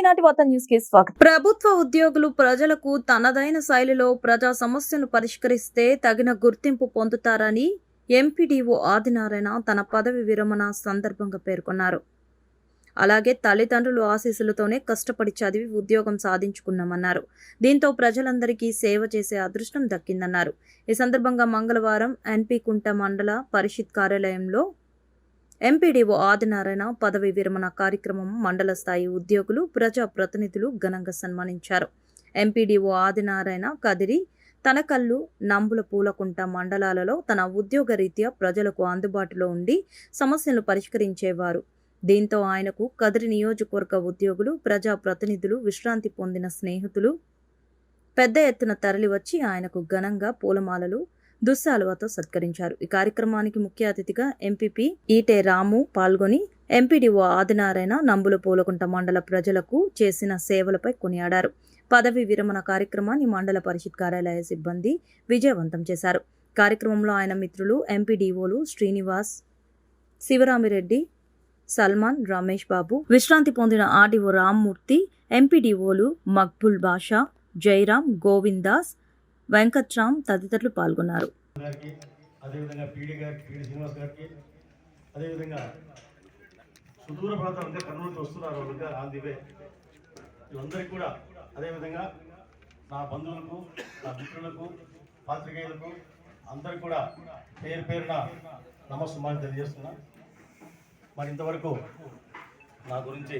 ఈనాటి వార్త న్యూస్ కి స్వాగతం. ప్రభుత్వ ఉద్యోగులు ప్రజలకు తనదైన శైలిలో ప్రజా సమస్యలను పరిష్కరిస్తే తగిన గుర్తింపు పొందుతారని ఎంపీడీఓ ఆదినారాయణ తన పదవి విరమణ సందర్భంగా పేర్కొన్నారు. అలాగే తల్లిదండ్రులు ఆశీస్సులతోనే కష్టపడి చదివి ఉద్యోగం సాధించుకున్నామన్నారు. దీంతో ప్రజలందరికీ సేవ చేసే అదృష్టం దక్కిందన్నారు. ఈ సందర్భంగా మంగళవారం ఎన్పీకుంట మండల పరిషత్ కార్యాలయంలో ఎంపీడీఓ ఆదినారాయణ పదవి విరమణ కార్యక్రమం మండల స్థాయి ఉద్యోగులు, ప్రజా ప్రతినిధులు ఘనంగా సన్మానించారు. ఎంపీడీఓ ఆదినారాయణ కదిరి, తనకల్లు, నంబుల పూలకుంట మండలాలలో తన ఉద్యోగ రీత్యా ప్రజలకు అందుబాటులో ఉండి సమస్యలను పరిష్కరించేవారు. దీంతో ఆయనకు కదిరి నియోజకవర్గ ఉద్యోగులు, ప్రజా ప్రతినిధులు, విశ్రాంతి పొందిన స్నేహితులు పెద్ద ఎత్తున తరలివచ్చి ఆయనకు ఘనంగా పూలమాలలు, దుస్సాలువతో సత్కరించారు. ఈ కార్యక్రమానికి ముఖ్య అతిథిగా ఎంపీపీ ఈటే రాము పాల్గొని ఎంపీడీఓ ఆదినారాయణ నంబుల పూలకుంట మండల ప్రజలకు చేసిన సేవలపై కొనియాడారు. పదవి విరమణ కార్యక్రమాన్ని మండల పరిషత్ కార్యాలయ సిబ్బంది విజయవంతం చేశారు. కార్యక్రమంలో ఆయన మిత్రులు ఎంపీడీఓలు శ్రీనివాస్, శివరామిరెడ్డి, సల్మాన్, రమేష్ బాబు, విశ్రాంతి పొందిన ఆర్డీఓ రామ్మూర్తి, ఎంపీడీఓలు మక్బుల్ బాషా, జైరాం, గోవిందాస్, వెంకట్రామ్ తదితరులు పాల్గొన్నారు. అదేవిధంగా పీడీ గారికి, పీడీ శ్రీనివాస్ గారికి, అదేవిధంగా సుదూర ప్రాంతాలు అంటే కర్నూలుకి వస్తున్నారు వాళ్ళుగా ఆన్ ది వే వీళ్ళందరికీ కూడా, అదేవిధంగా నా బంధువులకు, నా మిత్రులకు, పాత్రికేయులకు అందరికీ కూడా పేరు పేరున నమస్సుమాన్ని తెలియజేస్తున్నా. మరి ఇంతవరకు నా గురించి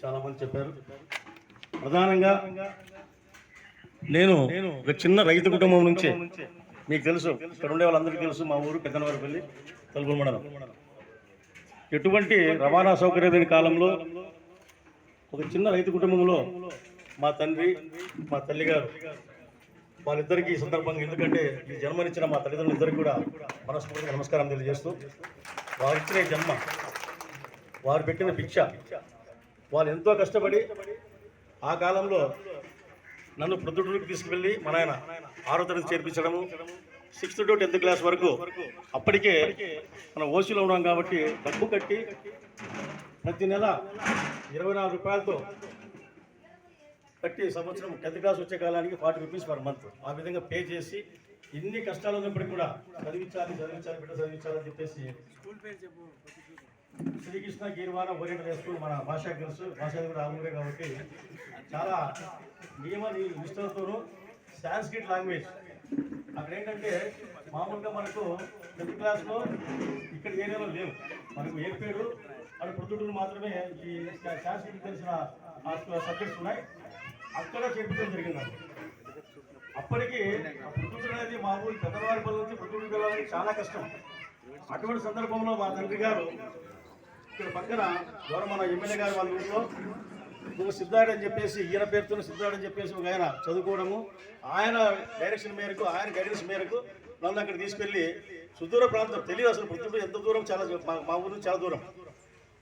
చాలామంది చెప్పారు. ప్రధానంగా నేను ఒక చిన్న రైతు కుటుంబం నుంచి, మీకు తెలుసు, ఇక్కడ ఉండే వాళ్ళందరికీ తెలుసు, మా ఊరు పెద్దనవారిపల్లి, తలుపుల మండలం. ఎటువంటి రవాణా సౌకర్యం లేని కాలంలో ఒక చిన్న రైతు కుటుంబంలో మా తండ్రి, మా తల్లిగారు, వాళ్ళిద్దరికీ ఈ సందర్భంగా, ఎందుకంటే ఈ జన్మనిచ్చిన మా తల్లిదండ్రులిద్దరికీ కూడా మనస్ఫూర్తిగా నమస్కారం తెలియజేస్తూ, వారిచ్చిన జన్మ, వారు పెట్టిన భిక్ష, వాళ్ళు ఎంతో కష్టపడి ఆ కాలంలో నన్ను ప్రొద్దుటూరుకి తీసుకువెళ్ళి మా నాయన 6వ తరగతి చేర్పించడము, 6th to 10th క్లాస్ వరకు. అప్పటికే మనం ఓసీలో ఉన్నాం కాబట్టి డబ్బు కట్టి ప్రతి నెల 24 రూపాయలతో కట్టి సంవత్సరం 10th క్లాస్ వచ్చే కాలానికి 40 రూపీస్ పర్ మంత్ ఆ విధంగా పే చేసి, ఇన్ని కష్టాలు ఉన్నప్పటికీ కూడా చదివించాలి బిడ్డ చదివించాలని చెప్పేసి శ్రీకృష్ణ గీర్వాణ ఓరియంటల్ స్కూల్, మన భాషా తెలుసు, భాష కూడా ఆగురే కాబట్టి చాలా నియమ నిష్టలతోనూ సాంస్క్రిట్ లాంగ్వేజ్. అక్కడ ఏంటంటే మామూలుగా మనకు 10th క్లాస్లో ఇక్కడ ఏరియాలో లేవు, మనకు ఏర్పేడు అక్కడ ప్రొద్దుటూరు మాత్రమే ఈ సాంస్క్రిట్ తెలిసిన సబ్జెక్ట్స్ ఉన్నాయి. అక్కడ చేర్పించడం జరిగింది. అప్పటికి ప్రొద్దుటూరు అనేది మా ఊరు పెద్దవారిపల్లి నుంచి ప్రొద్దుటూరు వెళ్ళాలని చాలా కష్టం. అటువంటి సందర్భంలో మా తండ్రి గారు ఇక్కడ పక్కన గౌరవ మన ఎమ్మెల్యే గారు వాళ్ళ ఊళ్ళో నువ్వు సిద్ధాడు అని చెప్పేసి, ఈయన పేరుతో సిద్ధాడు అని చెప్పేసి ఒక ఆయన చదువుకోవడము, ఆయన డైరెక్షన్ మేరకు, ఆయన గైడెన్స్ మేరకు నన్ను అక్కడ తీసుకెళ్ళి సుదూర ప్రాంతం, తెలియదు అసలు ప్రొద్దుటూరు ఎంత దూరం, చాలా మా ఊరు నుంచి చాలా దూరం.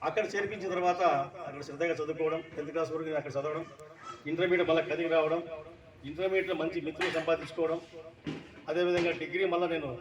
అక్కడ చేర్పించిన తర్వాత అక్కడ శ్రద్ధగా చదువుకోవడం, 10th క్లాస్ వరకు నేను అక్కడ చదవడం, ఇంటర్మీడియట్ మళ్ళీ కదిగి రావడం, ఇంటర్మీడియట్లో మంచి మిత్రులు సంపాదించుకోవడం, అదేవిధంగా డిగ్రీ మళ్ళీ నేను